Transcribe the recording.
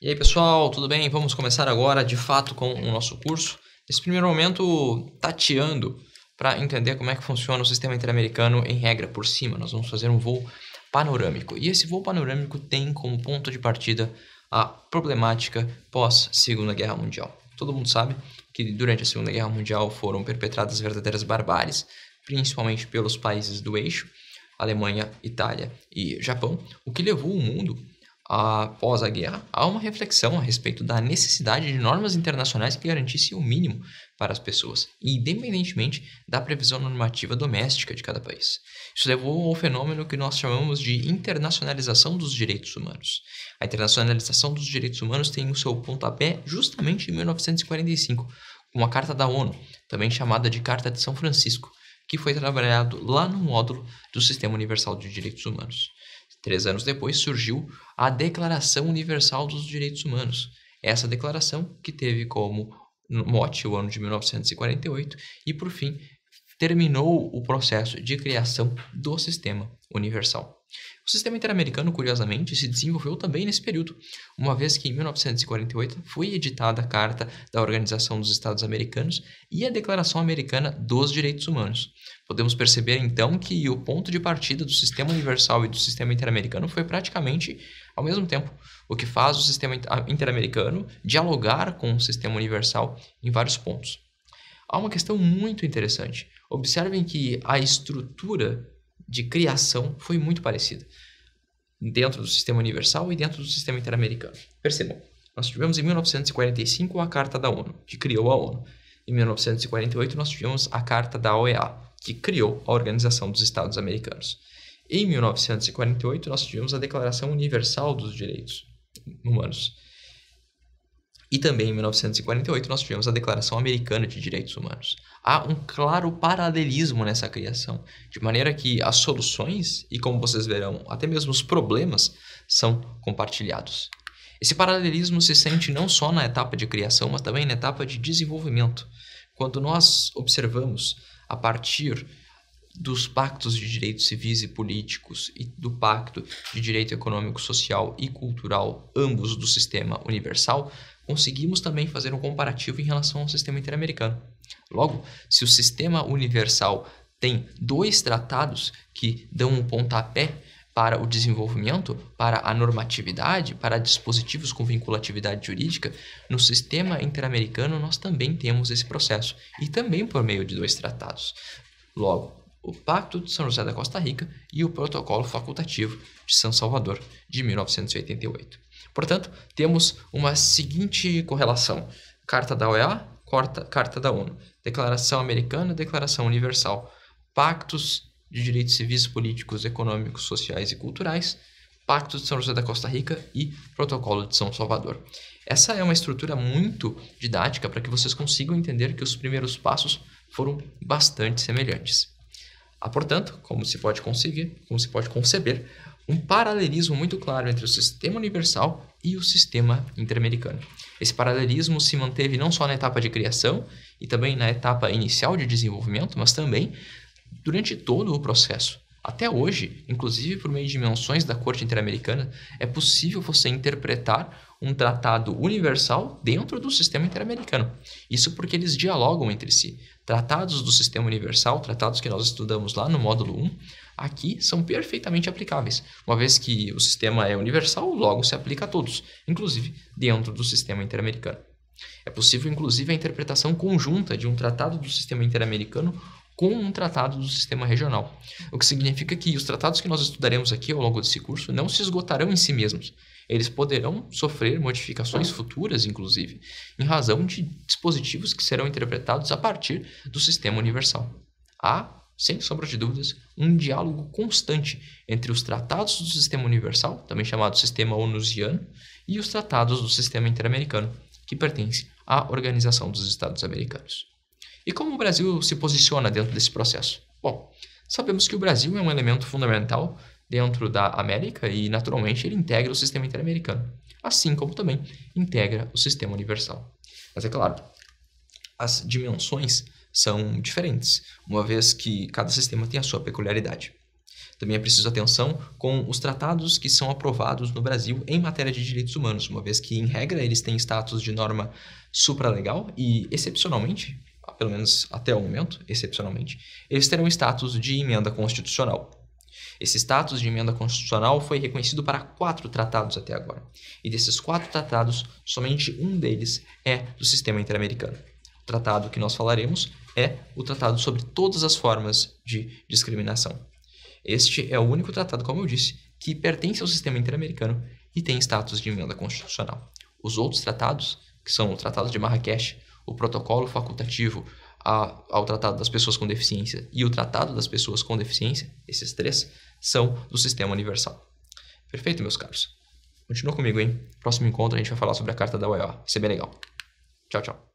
E aí, pessoal, tudo bem? Vamos começar agora, de fato, com o nosso curso. Nesse primeiro momento, tateando para entender como é que funciona o sistema interamericano em regra por cima. Nós vamos fazer um voo panorâmico. E esse voo panorâmico tem como ponto de partida a problemática pós-Segunda Guerra Mundial. Todo mundo sabe que durante a Segunda Guerra Mundial foram perpetradas verdadeiras barbáries, principalmente pelos países do eixo, Alemanha, Itália e Japão, o que levou o mundo após a guerra, há uma reflexão a respeito da necessidade de normas internacionais que garantissem o mínimo para as pessoas, independentemente da previsão normativa doméstica de cada país. Isso levou ao fenômeno que nós chamamos de internacionalização dos direitos humanos. A internacionalização dos direitos humanos tem o seu pontapé justamente em 1945, com a Carta da ONU, também chamada de Carta de São Francisco, que foi trabalhado lá no módulo do Sistema Universal de Direitos Humanos. 3 anos depois surgiu a Declaração Universal dos Direitos Humanos. Essa declaração que teve como mote o ano de 1948 e, por fim, terminou o processo de criação do Sistema Universal. O sistema interamericano, curiosamente, se desenvolveu também nesse período, uma vez que em 1948 foi editada a Carta da Organização dos Estados Americanos e a Declaração Americana dos Direitos Humanos. Podemos perceber, então, que o ponto de partida do sistema universal e do sistema interamericano foi praticamente ao mesmo tempo, o que faz o sistema interamericano dialogar com o sistema universal em vários pontos. Há uma questão muito interessante. Observem que a estrutura de criação foi muito parecida dentro do sistema universal e dentro do sistema interamericano. Percebam, nós tivemos em 1945 a Carta da ONU, que criou a ONU. Em 1948 nós tivemos a Carta da OEA, que criou a Organização dos Estados Americanos. Em 1948 nós tivemos a Declaração Universal dos Direitos Humanos. E também em 1948 nós tivemos a Declaração Americana de Direitos Humanos. Há um claro paralelismo nessa criação, de maneira que as soluções e, como vocês verão, até mesmo os problemas são compartilhados. Esse paralelismo se sente não só na etapa de criação, mas também na etapa de desenvolvimento. Quando nós observamos a partir dos pactos de direitos civis e políticos e do pacto de direito econômico, social e cultural, ambos do sistema universal, conseguimos também fazer um comparativo em relação ao sistema interamericano. Logo, se o sistema universal tem 2 tratados que dão um pontapé para o desenvolvimento, para a normatividade, para dispositivos com vinculatividade jurídica, no sistema interamericano nós também temos esse processo, e também por meio de 2 tratados. Logo, o Pacto de São José da Costa Rica e o Protocolo Facultativo de São Salvador, de 1988. Portanto, temos uma seguinte correlação: Carta da OEA, Carta da ONU, Declaração Americana, Declaração Universal, Pactos de Direitos Civis, Políticos, Econômicos, Sociais e Culturais, Pacto de São José da Costa Rica e Protocolo de São Salvador. Essa é uma estrutura muito didática para que vocês consigam entender que os primeiros passos foram bastante semelhantes. Há, portanto, como se pode conceber, um paralelismo muito claro entre o sistema universal e o sistema interamericano. Esse paralelismo se manteve não só na etapa de criação e também na etapa inicial de desenvolvimento, mas também durante todo o processo. Até hoje, inclusive por meio de menções da Corte Interamericana, é possível você interpretar um tratado universal dentro do sistema interamericano. Isso porque eles dialogam entre si. Tratados do sistema universal, tratados que nós estudamos lá no módulo 1, aqui são perfeitamente aplicáveis, uma vez que o sistema é universal, logo se aplica a todos, inclusive dentro do sistema interamericano. É possível, inclusive, a interpretação conjunta de um tratado do sistema interamericano com um tratado do sistema regional, o que significa que os tratados que nós estudaremos aqui ao longo desse curso não se esgotarão em si mesmos. Eles poderão sofrer modificações futuras, inclusive, em razão de dispositivos que serão interpretados a partir do sistema universal. Há, sem sombra de dúvidas, um diálogo constante entre os tratados do sistema universal, também chamado sistema onusiano, e os tratados do sistema interamericano, que pertence à Organização dos Estados Americanos. E como o Brasil se posiciona dentro desse processo? Bom, sabemos que o Brasil é um elemento fundamental dentro da América e, naturalmente, ele integra o sistema interamericano, assim como também integra o sistema universal. Mas é claro, as dimensões são diferentes, uma vez que cada sistema tem a sua peculiaridade. Também é preciso atenção com os tratados que são aprovados no Brasil em matéria de direitos humanos, uma vez que, em regra, eles têm status de norma supralegal e, excepcionalmente, pelo menos até o momento, excepcionalmente, eles terão status de emenda constitucional. Esse status de emenda constitucional foi reconhecido para 4 tratados até agora. E desses 4 tratados, somente um deles é do sistema interamericano. O tratado que nós falaremos é o tratado sobre todas as formas de discriminação. Este é o único tratado, como eu disse, que pertence ao sistema interamericano e tem status de emenda constitucional. Os outros tratados, que são o Tratado de Marrakech, o Protocolo Facultativo ao Tratado das Pessoas com Deficiência e o Tratado das Pessoas com Deficiência, esses 3, são do Sistema Universal. Perfeito, meus caros? Continua comigo, hein? Próximo encontro a gente vai falar sobre a Carta da OEA. Vai ser bem legal. Tchau, tchau.